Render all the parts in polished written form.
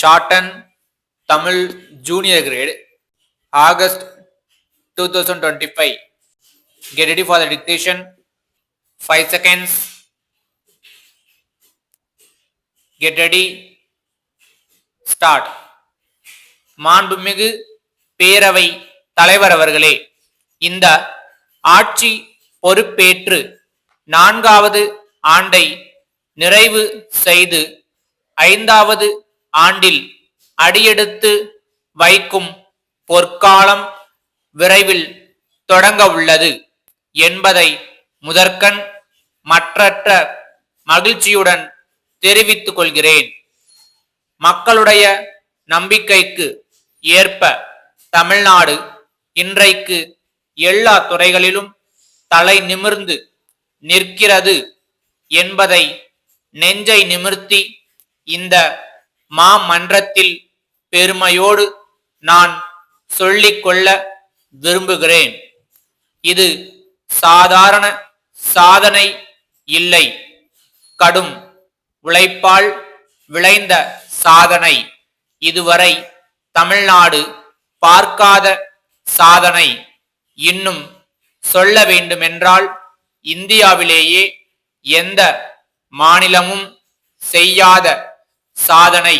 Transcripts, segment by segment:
Shorten Tamil Junior Grade, August 2025. Get ready for the dictation. 5 seconds. Get ready. Start. மாண்புமிகு பேரவை தலைவர் அவர்களே, இந்த ஆட்சி பொறுப்பேற்று 4வது ஆண்டை நிறைவு செய்து 5வது ஆண்டில் அடியெடுத்து வைக்கும் பொற்காலம் விரைவில் தொடங்க உள்ளது என்பதை முதற்கண் மற்றற்ற மகிழ்ச்சியுடன் தெரிவித்துக் கொள்கிறேன். மக்களுடைய நம்பிக்கைக்கு ஏற்ப தமிழ்நாடு இன்றைக்கு எல்லா துறைகளிலும் தலை நிமிர்ந்து நிற்கிறது என்பதை நெஞ்சை நிமிர்த்தி இந்த மாமன்றத்தில் பெருமையோடு நான் சொல்லிக்கொள்ள விரும்புகிறேன். இது சாதாரண சாதனை இல்லை, கடும் உழைப்பால் விளைந்த சாதனை. இதுவரை தமிழ்நாடு பார்க்காத சாதனை. இன்னும் சொல்ல வேண்டுமென்றால் இந்தியாவிலேயே எந்த மாநிலமும் செய்யாத சாதனை.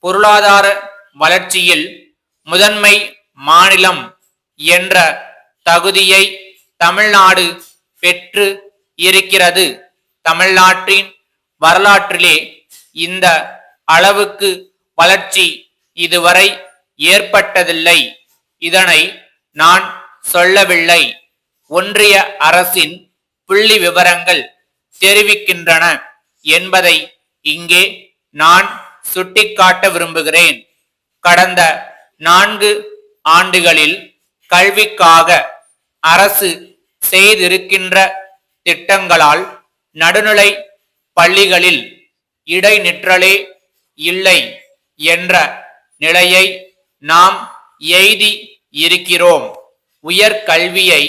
பொருளாதார வளர்ச்சியில் முதன்மை மாநிலம் என்ற தகுதியை தமிழ்நாடு பெற்று இருக்கிறது. தமிழ்நாட்டின் வரலாற்றிலே இந்த அளவுக்கு வளர்ச்சி இதுவரை ஏற்பட்டதில்லை. இதனை நான் சொல்லவில்லை, ஒன்றிய அரசின் புள்ளி விவரங்கள் தெரிவிக்கின்றன என்பதை இங்கே நான் சுட்டிக்காட்ட விரும்புகிறேன். கடந்த 4 ஆண்டுகளில் கல்விக்காக அரசு செய்திருக்கின்ற திட்டங்களால் நடுநிலை பள்ளிகளில் இடைநிற்றலே இல்லை என்ற நிலையை நாம் எய்தி இருக்கிறோம். உயர்கல்வியை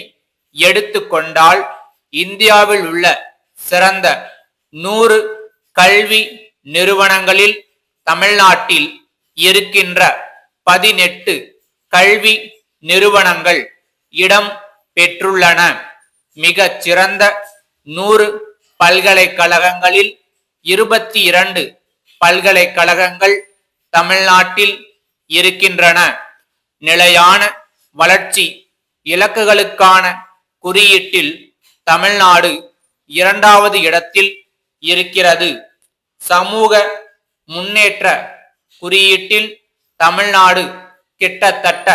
எடுத்துக்கொண்டால் இந்தியாவில் உள்ள சிறந்த 100 கல்வி நிறுவனங்களில் தமிழ்நாட்டில் இருக்கின்ற 18 கல்வி நிறுவனங்கள் இடம் பெற்றுள்ளன. மிகச் சிறந்த 100 பல்கலைக்கழகங்களில் 22 பல்கலைக்கழகங்கள் தமிழ்நாட்டில் இருக்கின்றன. நிலையான வளர்ச்சி இலக்குகளுக்கான குறியீட்டில் தமிழ்நாடு 2வது இடத்தில் இருக்கிறது. சமூக முன்னேற்ற குறியீட்டில் தமிழ்நாடு கிட்டத்தட்ட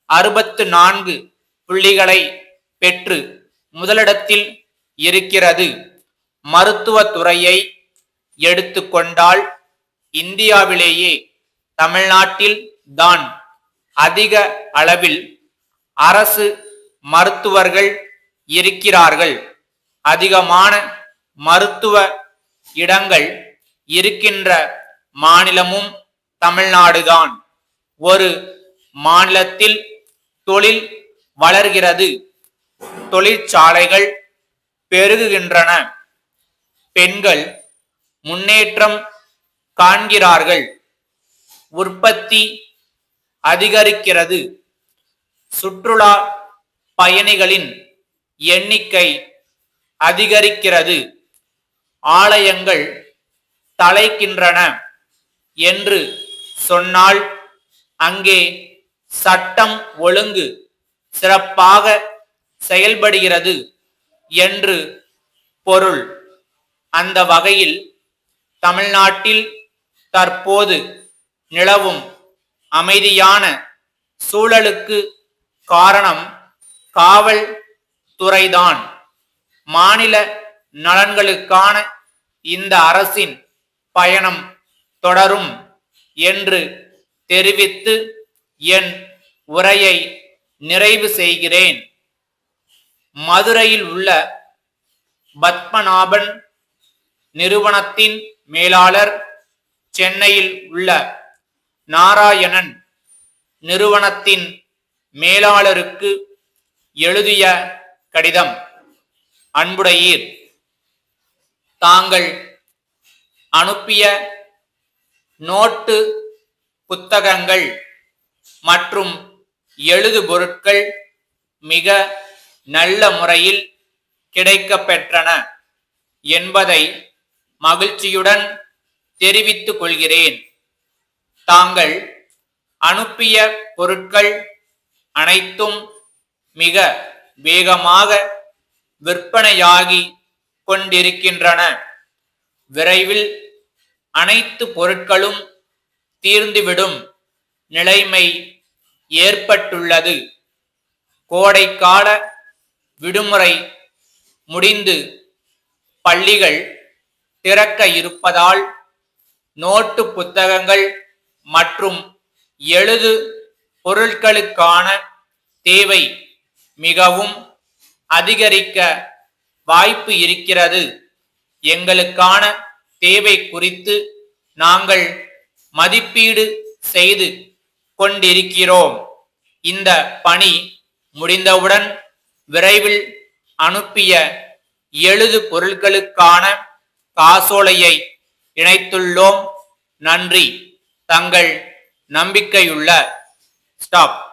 64 புள்ளிகளை பெற்று முதலிடத்தில் இருக்கிறது. மருத்துவத்துறையை எடுத்துக்கொண்டால் இந்தியாவிலேயே தமிழ்நாட்டில் தான் அதிக அளவில் அரசு மருத்துவர்கள் இருக்கிறார்கள். அதிகமான மருத்துவ இடங்கள் இருக்கின்ற மாநிலமும் தமிழ்நாடுதான். ஒரு மாநிலத்தில் தொழில் வளர்கிறது, தொழிற்சாலைகள் பெருகுகின்றன, பெண்கள் முன்னேற்றம் காண்கிறார்கள், உற்பத்தி அதிகரிக்கிறது, சுற்றுலா பயணிகளின் எண்ணிக்கை அதிகரிக்கிறது, ஆலயங்கள் தலைக்கின்றன என்று சொன்னால் அங்கே சட்டம் ஒழுங்கு சிறப்பாக செயல்படுகிறது என்று பொருள். அந்த வகையில் தமிழ்நாட்டில் தற்போது நிலவும் அமைதியான சூழலுக்கு காரணம் காவல் துறைதான். மாநில நலன்களுக்கான இந்த அரசின் பயணம் தொடரும் என்று தெரிவித்து என் உரையை நிறைவு செய்கிறேன். மதுரையில் உள்ள பத்மநாபன் நிறுவனத்தின் மேலாளர், சென்னையில் உள்ள நாராயணன் நிறுவனத்தின் மேலாளருக்கு எழுதிய கடிதம். அன்புடையீர், தாங்கள் அனுப்பிய நோட்டு புத்தகங்கள் மற்றும் எழுது பொருட்கள் மிக நல்ல முறையில் கிடைக்கப்பெற்றன என்பதை மகிழ்ச்சியுடன் தெரிவித்துக் கொள்கிறேன். தாங்கள் அனுப்பிய பொருட்கள் அனைத்தும் மிக வேகமாக விற்பனையாகி கொண்டிருக்கின்றன. விரைவில் அனைத்து பொருட்களும் தீர்ந்துவிடும் நிலைமை ஏற்பட்டுள்ளது. கோடைக்கால விடுமுறை முடிந்து பள்ளிகள் திறக்க இருப்பதால் நோட்டு புத்தகங்கள் மற்றும் எழுது பொருட்களுக்கான தேவை மிகவும் அதிகரிக்க வாய்ப்பு இருக்கிறது. எங்களுக்கான தேவை குறித்து நாங்கள் மதிப்பீடு செய்து கொண்டிருக்கிறோம். இந்த பணி முடிந்தவுடன் விரைவில் அனுப்பிய எழுது பொருட்களுக்கான காசோலையை இணைத்துள்ளோம். நன்றி. தங்கள் நம்பிக்கையுள்ள ஸ்டாப்.